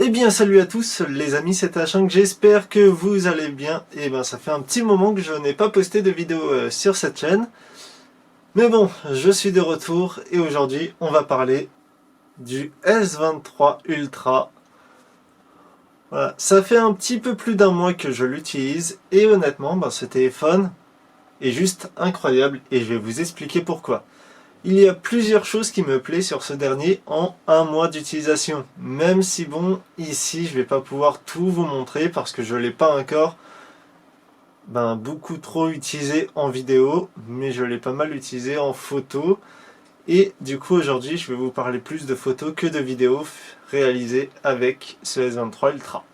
Eh bien salut à tous les amis, c'est H5, j'espère que vous allez bien. Et ben ça fait un petit moment que je n'ai pas posté de vidéo sur cette chaîne. Mais bon, je suis de retour et aujourd'hui on va parler du S23 Ultra. Voilà, ça fait un petit peu plus d'un mois que je l'utilise et honnêtement ce téléphone est juste incroyable et je vais vous expliquer pourquoi. Il y a plusieurs choses qui me plaisent sur ce dernier en un mois d'utilisation. Même si bon, ici je vais pas pouvoir tout vous montrer parce que je l'ai pas encore beaucoup trop utilisé en vidéo, mais je l'ai pas mal utilisé en photo. Et du coup aujourd'hui je vais vous parler plus de photos que de vidéos réalisées avec ce S23 Ultra.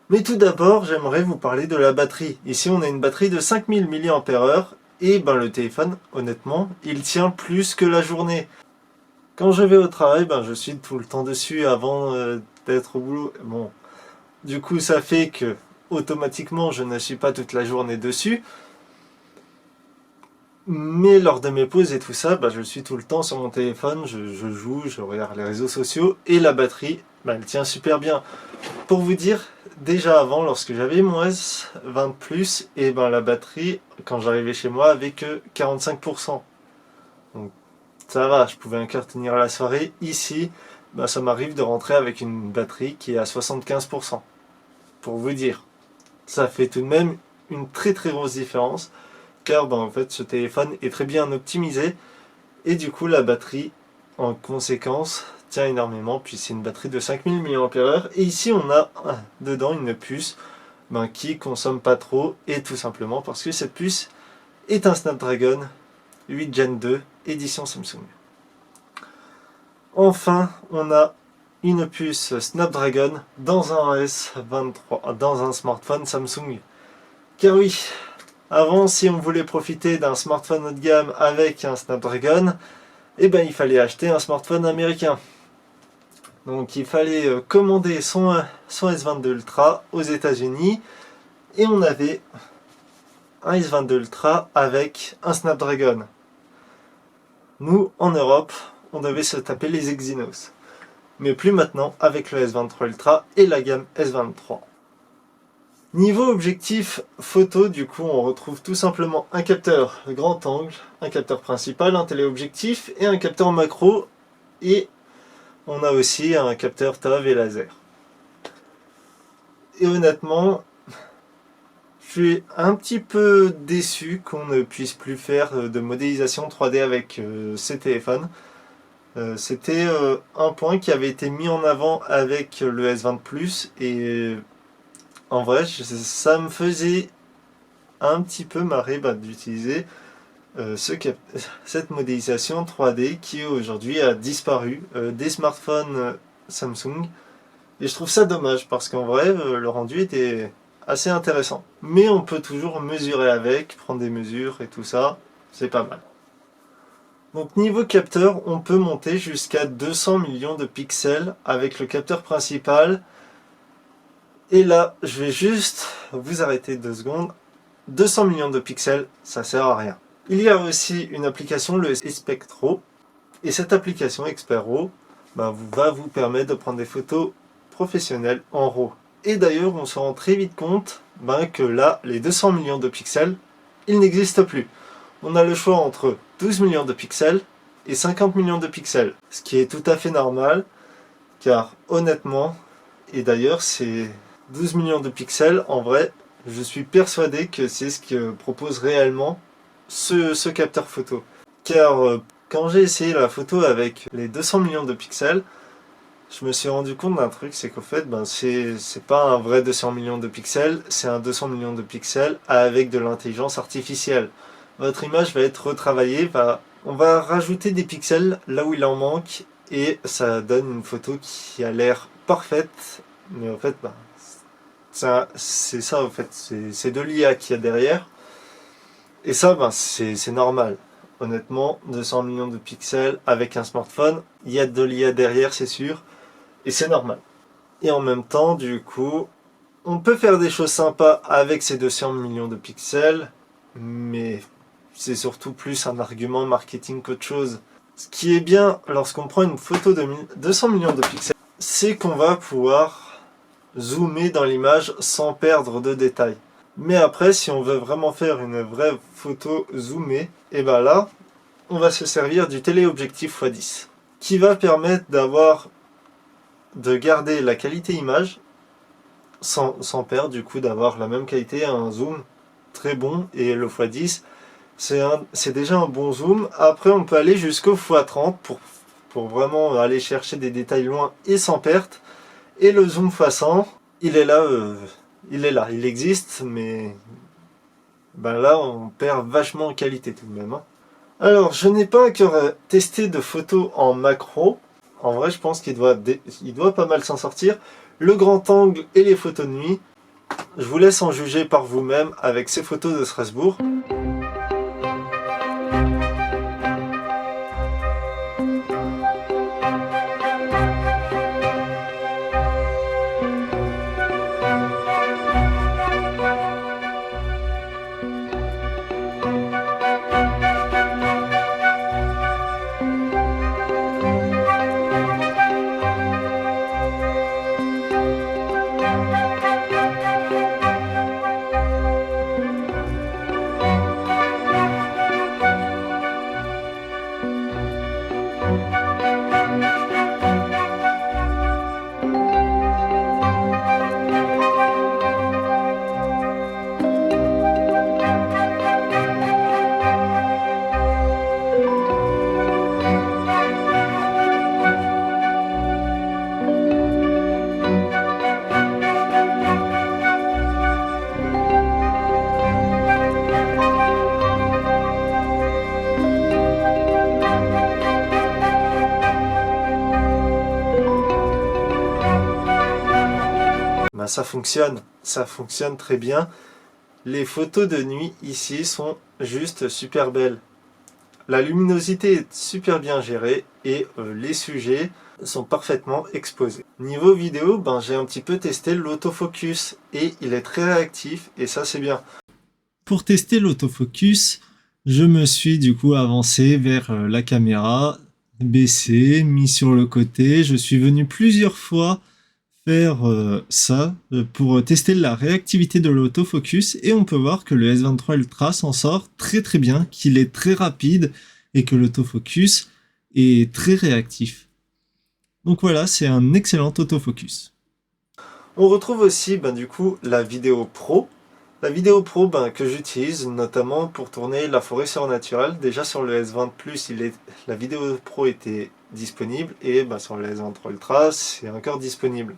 Mais tout d'abord j'aimerais vous parler de la batterie. Ici on a une batterie de 5000 mAh. Et le téléphone, honnêtement, il tient plus que la journée. Quand je vais au travail, je suis tout le temps dessus avant d'être au boulot. Bon, du coup, ça fait que automatiquement, je ne suis pas toute la journée dessus. Mais lors de mes pauses et tout ça, je suis tout le temps sur mon téléphone, je joue, je regarde les réseaux sociaux et la batterie, elle tient super bien. Pour vous dire, déjà avant, lorsque j'avais mon S20 Plus, et la batterie, quand j'arrivais chez moi, avait que 45%. Donc ça va, je pouvais encore tenir la soirée. Ici, ça m'arrive de rentrer avec une batterie qui est à 75%. Pour vous dire, ça fait tout de même une très très grosse différence. Car en fait, ce téléphone est très bien optimisé. Et du coup, la batterie, en conséquence, tient énormément. Puis c'est une batterie de 5000 mAh. Et ici, on a dedans une puce qui consomme pas trop. Et tout simplement parce que cette puce est un Snapdragon 8 Gen 2 édition Samsung. Enfin, on a une puce Snapdragon dans un S23, dans un smartphone Samsung. Car oui, avant, si on voulait profiter d'un smartphone haut de gamme avec un Snapdragon, il fallait acheter un smartphone américain. Donc il fallait commander son S22 Ultra aux États-Unis et on avait un S22 Ultra avec un Snapdragon. Nous, en Europe, on devait se taper les Exynos. Mais plus maintenant avec le S23 Ultra et la gamme S23. Niveau objectif photo, du coup, on retrouve tout simplement un capteur grand angle, un capteur principal, un téléobjectif et un capteur macro. Et on a aussi un capteur TAV et laser. Et honnêtement, je suis un petit peu déçu qu'on ne puisse plus faire de modélisation 3D avec ces téléphones. C'était un point qui avait été mis en avant avec le S20 Plus et en vrai ça me faisait un petit peu marrer d'utiliser cette modélisation 3D qui aujourd'hui a disparu des smartphones Samsung et je trouve ça dommage parce qu'en vrai le rendu était assez intéressant, mais on peut toujours mesurer avec, prendre des mesures et tout ça, c'est pas mal. Donc niveau capteur, on peut monter jusqu'à 200 millions de pixels avec le capteur principal. Et là, je vais juste vous arrêter 2 secondes. 200 millions de pixels, ça sert à rien. Il y a aussi une application, le Expectro. Et cette application Expectro va vous permettre de prendre des photos professionnelles en RAW. Et d'ailleurs, on se rend très vite compte que là, les 200 millions de pixels, ils n'existent plus. On a le choix entre 12 millions de pixels et 50 millions de pixels. Ce qui est tout à fait normal, car honnêtement, et d'ailleurs c'est 12 millions de pixels, en vrai, je suis persuadé que c'est ce que propose réellement ce capteur photo. Car quand j'ai essayé la photo avec les 200 millions de pixels, je me suis rendu compte d'un truc, c'est qu'au fait, c'est pas un vrai 200 millions de pixels, c'est un 200 millions de pixels avec de l'intelligence artificielle. Votre image va être retravaillée, on va rajouter des pixels là où il en manque et ça donne une photo qui a l'air parfaite, mais en fait, c'est ça en fait, c'est de l'IA qu'il y a derrière et ça, c'est normal. Honnêtement, 200 millions de pixels avec un smartphone, il y a de l'IA derrière, c'est sûr, et c'est normal. Et en même temps, du coup, on peut faire des choses sympas avec ces 200 millions de pixels, mais c'est surtout plus un argument marketing qu'autre chose. Ce qui est bien lorsqu'on prend une photo de 200 millions de pixels, c'est qu'on va pouvoir zoomer dans l'image sans perdre de détails. Mais après, si on veut vraiment faire une vraie photo zoomée, et ben là, on va se servir du téléobjectif x10, qui va permettre de garder la qualité image sans perdre du coup d'avoir la même qualité, un zoom très bon, et le x10 c'est déjà un bon zoom. Après on peut aller jusqu'au x30 pour vraiment aller chercher des détails loin et sans perte. Et le zoom x100, il est là, il existe, mais ben là on perd vachement en qualité tout de même, hein. Alors je n'ai pas encore testé de photos en macro. En vrai je pense il doit pas mal s'en sortir. Le grand angle et les photos de nuit, je vous laisse en juger par vous-même avec ces photos de Strasbourg. Ben, ça fonctionne très bien. Les photos de nuit ici sont juste super belles. La luminosité est super bien gérée et les sujets sont parfaitement exposés. Niveau vidéo, ben, j'ai un petit peu testé l'autofocus et il est très réactif et ça c'est bien. Pour tester l'autofocus, je me suis du coup avancé vers la caméra, baissé, mis sur le côté. Je suis venu plusieurs fois faire ça pour tester la réactivité de l'autofocus et on peut voir que le S23 Ultra s'en sort très très bien, qu'il est très rapide et que l'autofocus est très réactif. Donc voilà, c'est un excellent autofocus. On retrouve aussi du coup la vidéo pro. La vidéo pro que j'utilise notamment pour tourner la forêt surnaturelle. Déjà sur le S20 Plus, la vidéo pro était disponible et sur le S23 Ultra, c'est encore disponible.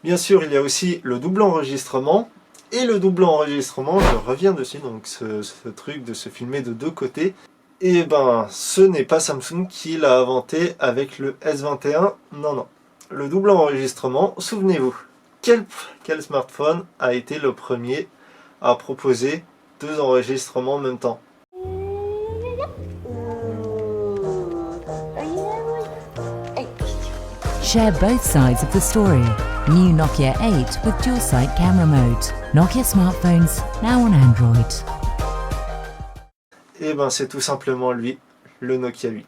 Bien sûr, il y a aussi le double enregistrement. Et le double enregistrement, je reviens dessus, donc ce truc de se filmer de deux côtés. Et ce n'est pas Samsung qui l'a inventé avec le S21, non. Le double enregistrement, souvenez-vous, quel smartphone a été le premier à proposer deux enregistrements en même temps? Share both sides of the story. New Nokia 8 with dual site camera mode. Nokia smartphones now on Android. Et c'est tout simplement lui, le Nokia 8.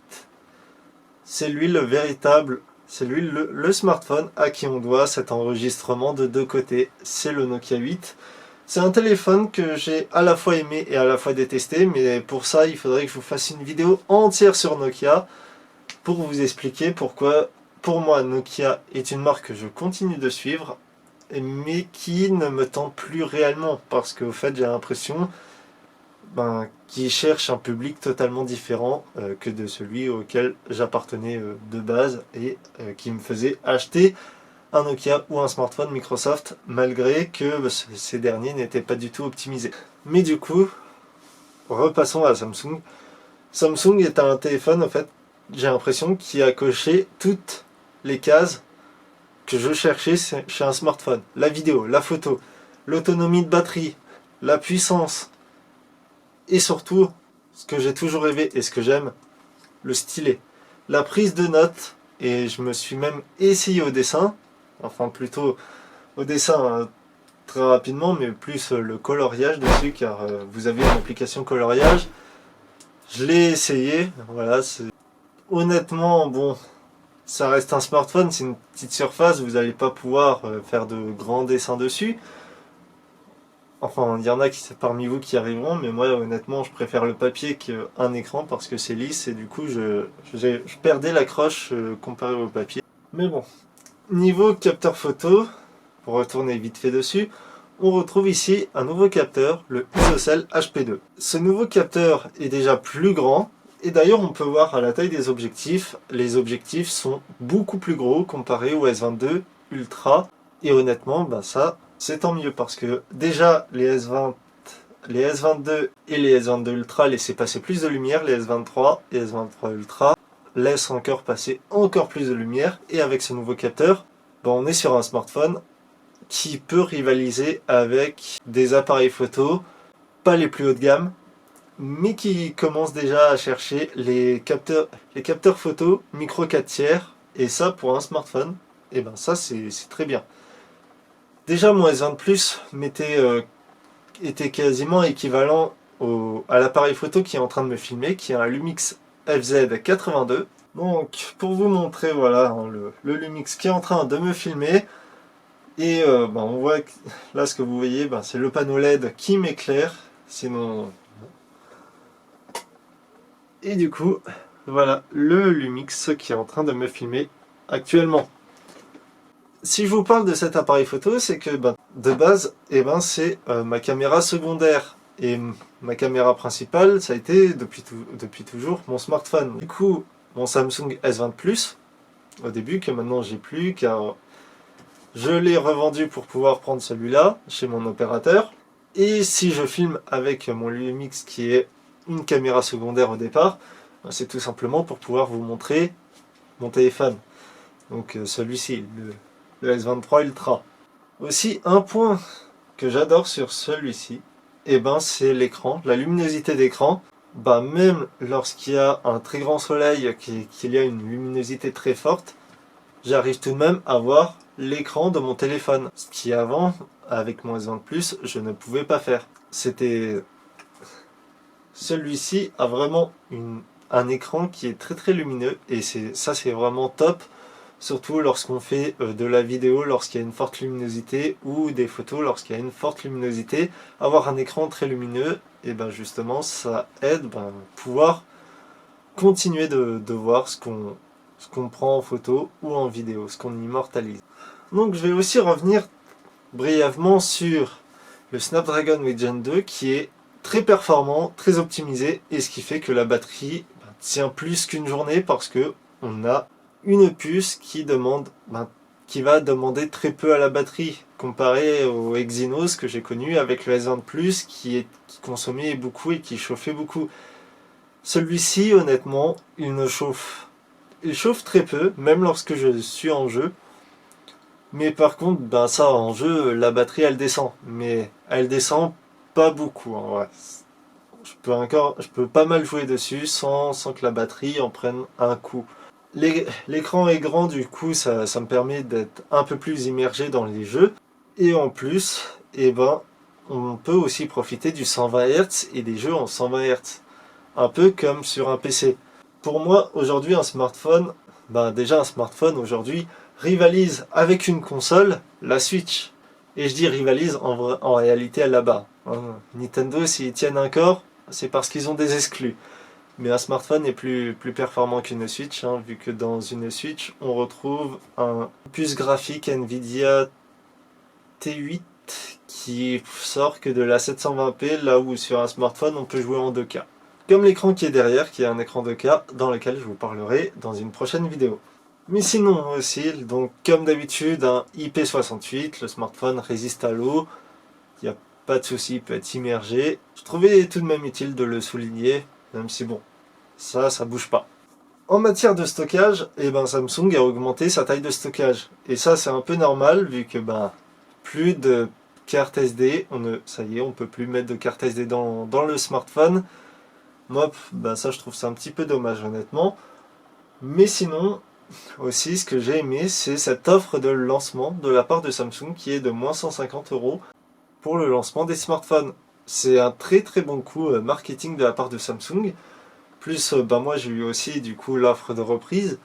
C'est lui le smartphone à qui on doit cet enregistrement de deux côtés. C'est le Nokia 8. C'est un téléphone que j'ai à la fois aimé et à la fois détesté, mais pour ça il faudrait que je vous fasse une vidéo entière sur Nokia pour vous expliquer pourquoi pour moi Nokia est une marque que je continue de suivre, mais qui ne me tente plus réellement, parce qu'au fait j'ai l'impression qui cherche un public totalement différent que de celui auquel j'appartenais de base et qui me faisait acheter un Nokia ou un smartphone Microsoft malgré que ces derniers n'étaient pas du tout optimisés. Mais du coup, repassons à Samsung. Samsung est un téléphone en fait, j'ai l'impression qui a coché toutes les cases que je cherchais chez un smartphone. La vidéo, la photo, l'autonomie de batterie, la puissance, et surtout, ce que j'ai toujours rêvé et ce que j'aime, le stylet. La prise de notes, et je me suis même essayé au dessin, enfin plutôt au dessin très rapidement, mais plus le coloriage dessus, car vous avez une application coloriage. Je l'ai essayé, voilà, honnêtement, ça reste un smartphone, c'est une petite surface, vous n'allez pas pouvoir faire de grands dessins dessus. Enfin, il y en a parmi vous qui arriveront, mais moi honnêtement je préfère le papier qu'un écran parce que c'est lisse et du coup je perdais l'accroche comparé au papier. Mais bon, niveau capteur photo, pour retourner vite fait dessus, on retrouve ici un nouveau capteur, le ISOCELL HP2. Ce nouveau capteur est déjà plus grand, et d'ailleurs on peut voir à la taille des objectifs, les objectifs sont beaucoup plus gros comparé au S22 Ultra, et honnêtement, ça c'est tant mieux parce que déjà les S22 et les S22 Ultra laissaient passer plus de lumière, les S23 et S23 Ultra laissent encore passer encore plus de lumière, et avec ce nouveau capteur, on est sur un smartphone qui peut rivaliser avec des appareils photo, pas les plus haut de gamme, mais qui commencent déjà à chercher les capteurs photo micro 4 tiers, et ça pour un smartphone, et ça c'est très bien. Déjà mon S20 Plus était quasiment équivalent à l'appareil photo qui est en train de me filmer, qui est un Lumix FZ82. Donc pour vous montrer voilà le Lumix qui est en train de me filmer, et on voit que là ce que vous voyez c'est le panneau LED qui m'éclaire, c'est mon... Et du coup voilà le Lumix qui est en train de me filmer actuellement. Si je vous parle de cet appareil photo, c'est que de base c'est ma caméra secondaire, et ma caméra principale ça a été depuis toujours mon smartphone. Du coup mon Samsung S20 Plus au début, que maintenant j'ai plus car je l'ai revendu pour pouvoir prendre celui-là chez mon opérateur. Et si je filme avec mon Lumix qui est une caméra secondaire au départ, c'est tout simplement pour pouvoir vous montrer mon téléphone. Donc celui-ci, le S23 Ultra. Aussi un point que j'adore sur celui-ci, c'est l'écran, la luminosité d'écran. Même lorsqu'il y a un très grand soleil, qu'il y a une luminosité très forte, j'arrive tout de même à voir l'écran de mon téléphone, ce qui avant, avec mon S20 Plus, je ne pouvais pas faire. Celui-ci a vraiment un écran qui est très très lumineux, et ça c'est vraiment top, surtout lorsqu'on fait de la vidéo, lorsqu'il y a une forte luminosité, ou des photos lorsqu'il y a une forte luminosité. Avoir un écran très lumineux, et justement ça aide à pouvoir continuer de voir ce qu'on prend en photo ou en vidéo, ce qu'on immortalise. Donc je vais aussi revenir brièvement sur le Snapdragon 8 Gen 2 qui est très performant, très optimisé, et ce qui fait que la batterie tient plus qu'une journée parce que on a une puce qui va demander très peu à la batterie comparé au Exynos que j'ai connu avec le S20 Plus qui consommait beaucoup et qui chauffait beaucoup. Celui-ci honnêtement il chauffe très peu, même lorsque je suis en jeu. Mais par contre, ça en jeu, la batterie elle descend. Mais elle descend pas beaucoup en vrai. Je peux pas mal jouer dessus sans que la batterie en prenne un coup. L'écran est grand, du coup ça me permet d'être un peu plus immergé dans les jeux. Et en plus, on peut aussi profiter du 120 Hz et des jeux en 120 Hz. Un peu comme sur un PC. Pour moi, aujourd'hui, un smartphone, déjà un smartphone aujourd'hui rivalise avec une console, la Switch. Et je dis rivalise, en réalité elle la bat. Nintendo, s'ils tiennent un corps, c'est parce qu'ils ont des exclus. Mais un smartphone est plus performant qu'une Switch, vu que dans une Switch, on retrouve un puce graphique Nvidia T8 qui sort que de la 720p, là où sur un smartphone on peut jouer en 2K. Comme l'écran qui est derrière, qui est un écran 2K, dans lequel je vous parlerai dans une prochaine vidéo. Mais sinon aussi, donc comme d'habitude, un IP68, le smartphone résiste à l'eau, il n'y a pas de souci, il peut être immergé. Je trouvais tout de même utile de le souligner, même si ça bouge pas. En matière de stockage, Samsung a augmenté sa taille de stockage. Et ça c'est un peu normal, vu que plus de carte SD, ça y est, on peut plus mettre de carte SD dans le smartphone. Moi, ça je trouve ça un petit peu dommage honnêtement. Mais sinon, aussi ce que j'ai aimé, c'est cette offre de lancement de la part de Samsung qui est de moins 150 € pour le lancement des smartphones. C'est un très très bon coup marketing de la part de Samsung. Plus moi j'ai eu aussi du coup l'offre de reprise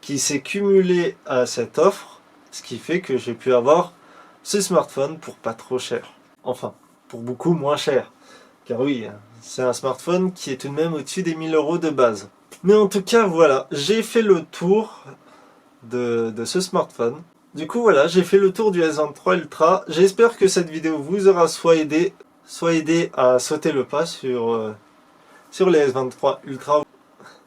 qui s'est cumulé à cette offre, ce qui fait que j'ai pu avoir ce smartphone pour pas trop cher. Enfin, pour beaucoup moins cher. Car oui, c'est un smartphone qui est tout de même au-dessus des 1000 € de base. Mais en tout cas, voilà, j'ai fait le tour de ce smartphone. Du coup, voilà, j'ai fait le tour du S23 Ultra. J'espère que cette vidéo vous aura soit aidé à sauter le pas sur les S23 Ultra.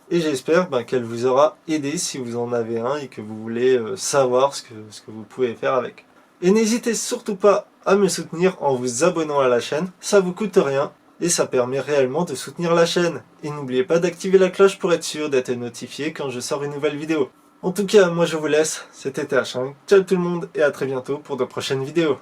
Et j'espère qu'elle vous aura aidé si vous en avez un et que vous voulez savoir ce que vous pouvez faire avec. Et n'hésitez surtout pas à me soutenir en vous abonnant à la chaîne, ça vous coûte rien et ça permet réellement de soutenir la chaîne. Et n'oubliez pas d'activer la cloche pour être sûr d'être notifié quand je sors une nouvelle vidéo. En tout cas, moi je vous laisse, c'était TH5, ciao tout le monde et à très bientôt pour de prochaines vidéos.